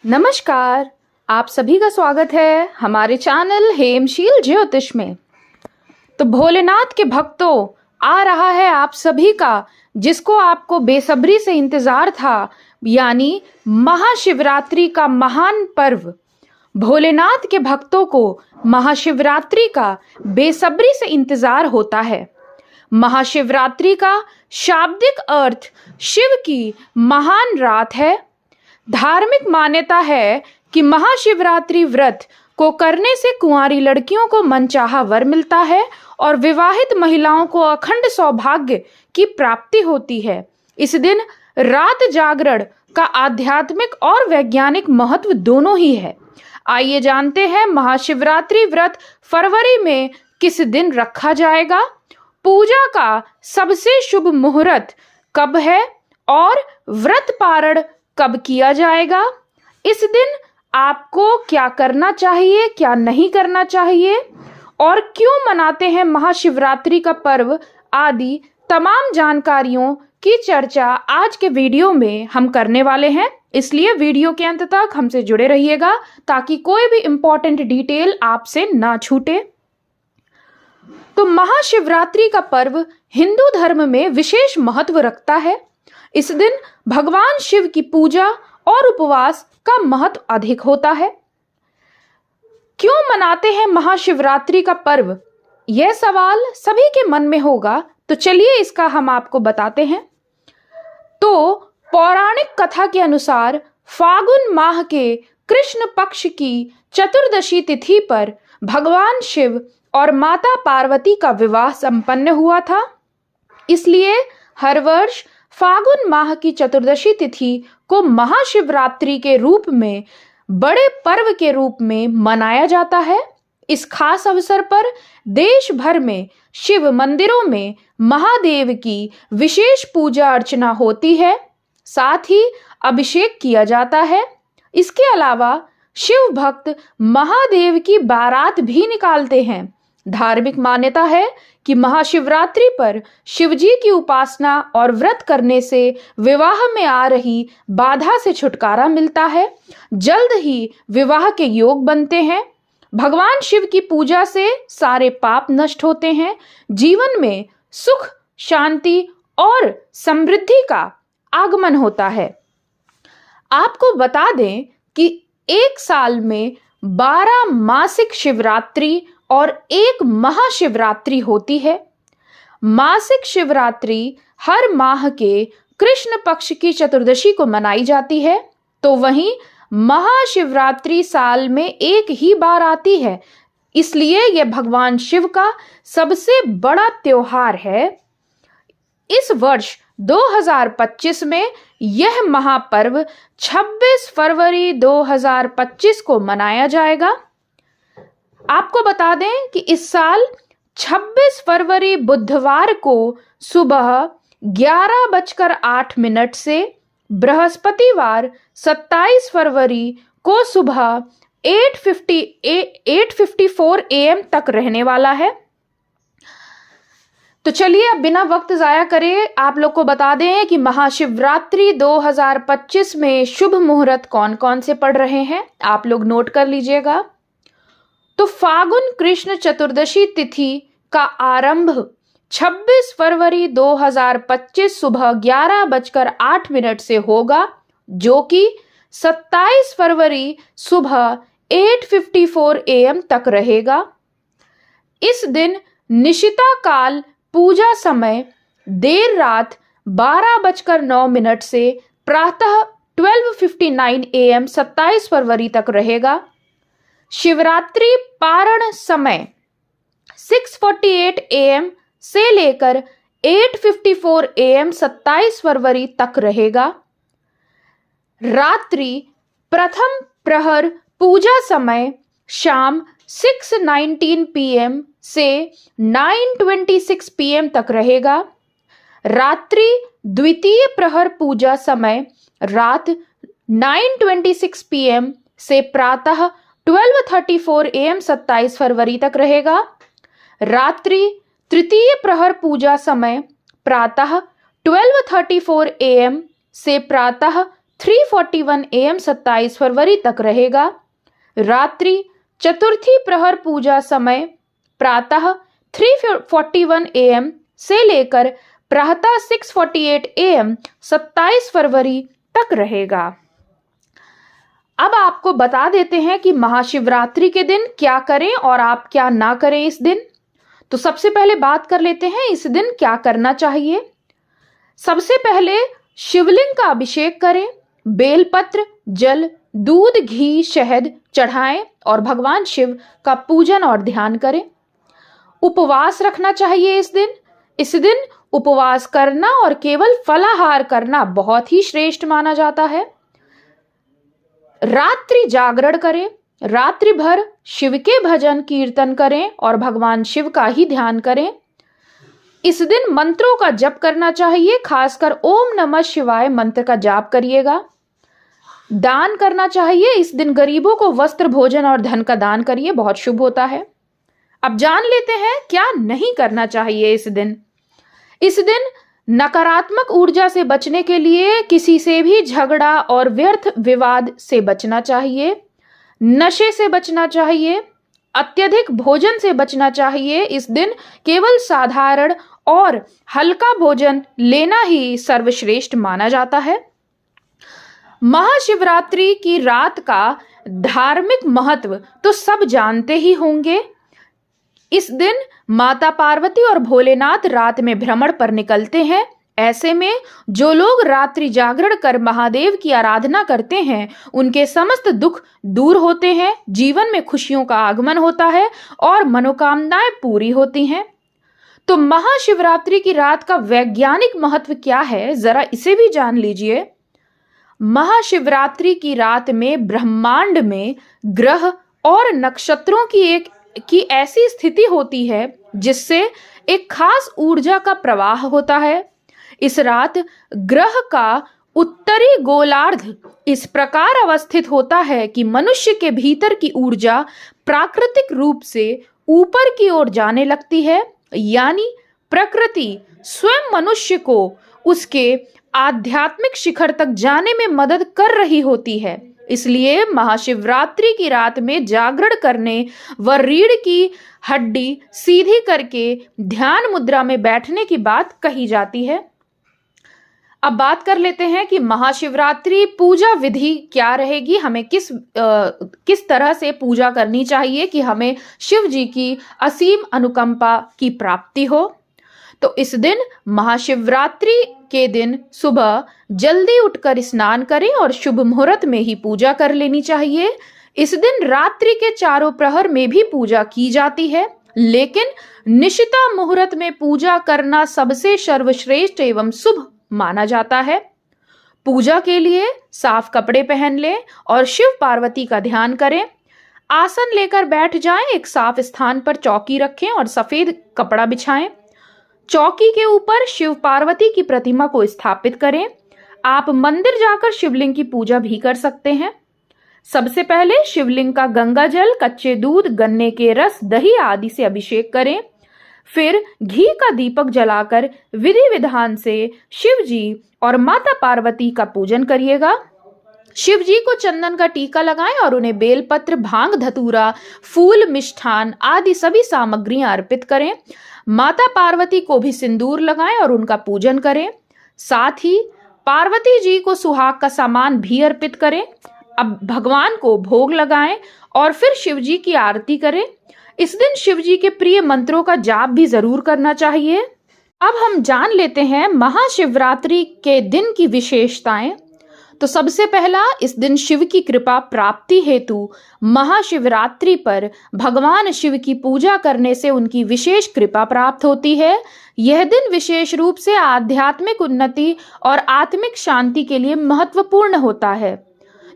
नमस्कार। आप सभी का स्वागत है हमारे चैनल हेमशील ज्योतिष में। तो भोलेनाथ के भक्तों, आ रहा है आप सभी का, जिसको आपको बेसब्री से इंतजार था, यानी महाशिवरात्रि का महान पर्व। भोलेनाथ के भक्तों को महाशिवरात्रि का बेसब्री से इंतजार होता है। महाशिवरात्रि का शाब्दिक अर्थ शिव की महान रात है। धार्मिक मान्यता है कि महाशिवरात्रि व्रत को करने से कुंवारी लड़कियों को मनचाहा वर मिलता है और विवाहित महिलाओं को अखंड सौभाग्य की प्राप्ति होती है। इस दिन रात जागरण का आध्यात्मिक और वैज्ञानिक महत्व दोनों ही है। आइए जानते हैं महाशिवरात्रि व्रत फरवरी में किस दिन रखा जाएगा, पूजा का सबसे शुभ मुहूर्त कब है और व्रत पारण कब किया जाएगा, इस दिन आपको क्या करना चाहिए, क्या नहीं करना चाहिए और क्यों मनाते हैं महाशिवरात्रि का पर्व आदि तमाम जानकारियों की चर्चा आज के वीडियो में हम करने वाले हैं। इसलिए वीडियो के अंत तक हमसे जुड़े रहिएगा ताकि कोई भी इंपॉर्टेंट डिटेल आपसे ना छूटे। तो महाशिवरात्रि का पर्व हिंदू धर्म में विशेष महत्व रखता है। इस दिन भगवान शिव की पूजा और उपवास का महत्व अधिक होता है। क्यों मनाते हैं महाशिवरात्रि का पर्व, यह सवाल सभी के मन में होगा, तो चलिए इसका हम आपको बताते हैं। तो पौराणिक कथा के अनुसार फागुन माह के कृष्ण पक्ष की चतुर्दशी तिथि पर भगवान शिव और माता पार्वती का विवाह संपन्न हुआ था। इसलिए हर वर्ष फागुन माह की चतुर्दशी तिथि को महाशिवरात्रि के रूप में बड़े पर्व के रूप में मनाया जाता है। इस खास अवसर पर देश भर में शिव मंदिरों में महादेव की विशेष पूजा अर्चना होती है, साथ ही अभिषेक किया जाता है। इसके अलावा शिव भक्त महादेव की बारात भी निकालते हैं। धार्मिक मान्यता है कि महाशिवरात्रि पर शिवजी की उपासना और व्रत करने से विवाह में आ रही बाधा से छुटकारा मिलता है, जल्द ही विवाह के योग बनते हैं। भगवान शिव की पूजा से सारे पाप नष्ट होते हैं, जीवन में सुख, शांति और समृद्धि का आगमन होता है। आपको बता दें कि एक साल में 12 मासिक शिवरात्रि और एक महाशिवरात्रि होती है। मासिक शिवरात्रि हर माह के कृष्ण पक्ष की चतुर्दशी को मनाई जाती है, तो वहीं महाशिवरात्रि साल में एक ही बार आती है। इसलिए यह भगवान शिव का सबसे बड़ा त्योहार है। इस वर्ष 2025 में यह महापर्व 26 फरवरी 2025 को मनाया जाएगा। आपको बता दें कि इस साल 26 फरवरी बुधवार को सुबह 11:08 से बृहस्पतिवार 27 फरवरी को सुबह 8:54 AM तक रहने वाला है। तो चलिए अब बिना वक्त जाया करे आप लोग को बता दें कि महाशिवरात्रि 2025 में शुभ मुहूर्त कौन कौन से पड़ रहे हैं, आप लोग नोट कर लीजिएगा। तो फागुन कृष्ण चतुर्दशी तिथि का आरंभ 26 फरवरी 2025 सुबह 11:08 से होगा, जो कि 27 फरवरी सुबह 8:54 AM तक रहेगा। इस दिन निशिता काल पूजा समय देर रात 12:09 से प्रातः 12:59 AM 27 फरवरी तक रहेगा। शिवरात्रि पारण समय 6:48 AM से लेकर 8:54 AM 27 फरवरी तक रहेगा। रात्रि प्रथम प्रहर पूजा समय शाम 6:19 PM से 9:26 PM तक रहेगा। रात्रि द्वितीय प्रहर पूजा समय रात 9:26 PM से प्रातः 12:34 AM 27 फरवरी तक रहेगा। रात्रि तृतीय प्रहर पूजा समय प्रातः 12:34 AM से प्रातः 3:41 AM 27 फरवरी तक रहेगा। रात्रि चतुर्थी प्रहर पूजा समय प्रातः 3:41 AM से लेकर प्रातः 6:48 AM 27 फरवरी तक रहेगा। अब आपको बता देते हैं कि महाशिवरात्रि के दिन क्या करें और आप क्या ना करें इस दिन। तो सबसे पहले बात कर लेते हैं इस दिन क्या करना चाहिए। सबसे पहले शिवलिंग का अभिषेक करें, बेलपत्र, जल, दूध, घी, शहद चढ़ाएं और भगवान शिव का पूजन और ध्यान करें। उपवास रखना चाहिए इस दिन। इस दिन उपवास करना और केवल फलाहार करना बहुत ही श्रेष्ठ माना जाता है। रात्रि जागरण करें, रात्रि भर शिव के भजन कीर्तन करें और भगवान शिव का ही ध्यान करें। इस दिन मंत्रों का जप करना चाहिए, खासकर ओम नमः शिवाय मंत्र का जाप करिएगा। दान करना चाहिए, इस दिन गरीबों को वस्त्र, भोजन और धन का दान करिए, बहुत शुभ होता है। अब जान लेते हैं क्या नहीं करना चाहिए इस दिन। इस दिन नकारात्मक ऊर्जा से बचने के लिए किसी से भी झगड़ा और व्यर्थ विवाद से बचना चाहिए, नशे से बचना चाहिए, अत्यधिक भोजन से बचना चाहिए। इस दिन केवल साधारण और हल्का भोजन लेना ही सर्वश्रेष्ठ माना जाता है। महाशिवरात्रि की रात का धार्मिक महत्व तो सब जानते ही होंगे। इस दिन माता पार्वती और भोलेनाथ रात में भ्रमण पर निकलते हैं। ऐसे में जो लोग रात्रि जागरण कर महादेव की आराधना करते हैं उनके समस्त दुख दूर होते हैं, जीवन में खुशियों का आगमन होता है और मनोकामनाएं पूरी होती हैं। तो महाशिवरात्रि की रात का वैज्ञानिक महत्व क्या है, जरा इसे भी जान लीजिए। महाशिवरात्रि की रात में ब्रह्मांड में ग्रह और नक्षत्रों की ऐसी स्थिति होती है जिससे एक खास ऊर्जा का प्रवाह होता है। इस रात ग्रह का उत्तरी गोलार्ध इस प्रकार अवस्थित होता है कि मनुष्य के भीतर की ऊर्जा प्राकृतिक रूप से ऊपर की ओर जाने लगती है, यानी प्रकृति स्वयं मनुष्य को उसके आध्यात्मिक शिखर तक जाने में मदद कर रही होती है। इसलिए महाशिवरात्रि की रात में जागरण करने व रीढ़ की हड्डी सीधी करके ध्यान मुद्रा में बैठने की बात कही जाती है। अब बात कर लेते हैं कि महाशिवरात्रि पूजा विधि क्या रहेगी, हमें किस तरह से पूजा करनी चाहिए कि हमें शिव जी की असीम अनुकंपा की प्राप्ति हो। तो इस दिन महाशिवरात्रि के दिन सुबह जल्दी उठकर स्नान करें और शुभ मुहूर्त में ही पूजा कर लेनी चाहिए। इस दिन रात्रि के चारों प्रहर में भी पूजा की जाती है, लेकिन निशिता मुहूर्त में पूजा करना सबसे सर्वश्रेष्ठ एवं शुभ माना जाता है। पूजा के लिए साफ कपड़े पहन लें और शिव पार्वती का ध्यान करें। आसन लेकर बैठ जाएं, एक साफ स्थान पर चौकी रखें और सफेद कपड़ा बिछाएं। चौकी के ऊपर शिव पार्वती की प्रतिमा को स्थापित करें। आप मंदिर जाकर शिवलिंग की पूजा भी कर सकते हैं। सबसे पहले शिवलिंग का गंगा जल, कच्चे दूध, गन्ने के रस, दही आदि से अभिषेक करें। फिर घी का दीपक जलाकर विधि विधान से शिव जी और माता पार्वती का पूजन करिएगा। शिव जी को चंदन का टीका लगाएं और उन्हें बेलपत्र, भांग, धतूरा, फूल, मिष्ठान आदि सभी सामग्रियां अर्पित करें। माता पार्वती को भी सिंदूर लगाएं और उनका पूजन करें। साथ ही पार्वती जी को सुहाग का सामान भी अर्पित करें। अब भगवान को भोग लगाएं और फिर शिव जी की आरती करें। इस दिन शिव जी के प्रिय मंत्रों का जाप भी जरूर करना चाहिए। अब हम जान लेते हैं महाशिवरात्रि के दिन की विशेषताएं। तो सबसे पहला, इस दिन शिव की कृपा प्राप्ति हेतु महाशिवरात्रि पर भगवान शिव की पूजा करने से उनकी विशेष कृपा प्राप्त होती है। यह दिन विशेष रूप से आध्यात्मिक उन्नति और आत्मिक शांति के लिए महत्वपूर्ण होता है।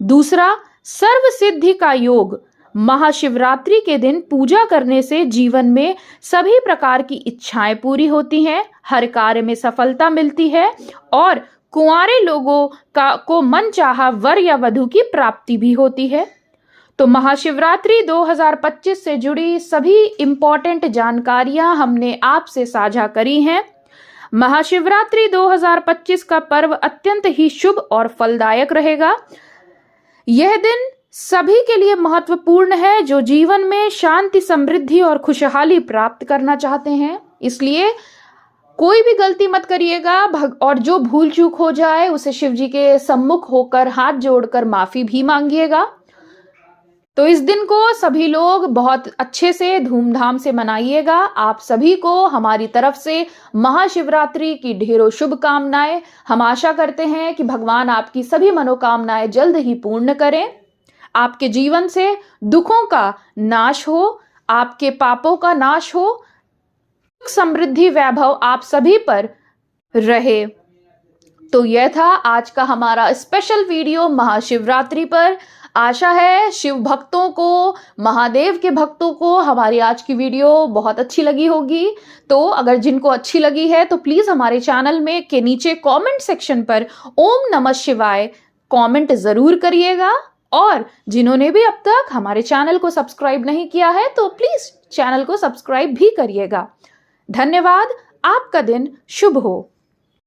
दूसरा, सर्व सिद्धि का योग। महाशिवरात्रि के दिन पूजा करने से जीवन में सभी प्रकार की इच्छाएं पूरी होती हैं, हर कार्य में सफलता मिलती है और कुंवारे लोगों को मनचाहा वर या वधु की प्राप्ति भी होती है। तो महाशिवरात्रि 2025 से जुड़ी सभी इंपॉर्टेंट जानकारियां हमने आपसे साझा करी हैं। महाशिवरात्रि 2025 का पर्व अत्यंत ही शुभ और फलदायक रहेगा। यह दिन सभी के लिए महत्वपूर्ण है जो जीवन में शांति, समृद्धि और खुशहाली प्राप्त करना चाहते हैं। इसलिए कोई भी गलती मत करिएगा और जो भूल चूक हो जाए उसे शिव जी के सम्मुख होकर हाथ जोड़कर माफी भी मांगिएगा। तो इस दिन को सभी लोग बहुत अच्छे से धूमधाम से मनाइएगा। आप सभी को हमारी तरफ से महाशिवरात्रि की ढेरों शुभकामनाएं। हम आशा करते हैं कि भगवान आपकी सभी मनोकामनाएं जल्द ही पूर्ण करें, आपके जीवन से दुखों का नाश हो, आपके पापों का नाश हो, समृद्धि वैभव आप सभी पर रहे। तो यह था आज का हमारा स्पेशल वीडियो महाशिवरात्रि पर। आशा है शिव भक्तों को, महादेव के भक्तों को हमारी आज की वीडियो बहुत अच्छी लगी होगी। तो अगर जिनको अच्छी लगी है तो प्लीज हमारे चैनल में के नीचे कमेंट सेक्शन पर ओम नमः शिवाय कमेंट जरूर करिएगा। और जिन्होंने भी अब तक हमारे चैनल को सब्सक्राइब नहीं किया है तो प्लीज चैनल को सब्सक्राइब भी करिएगा। धन्यवाद। आपका दिन शुभ हो।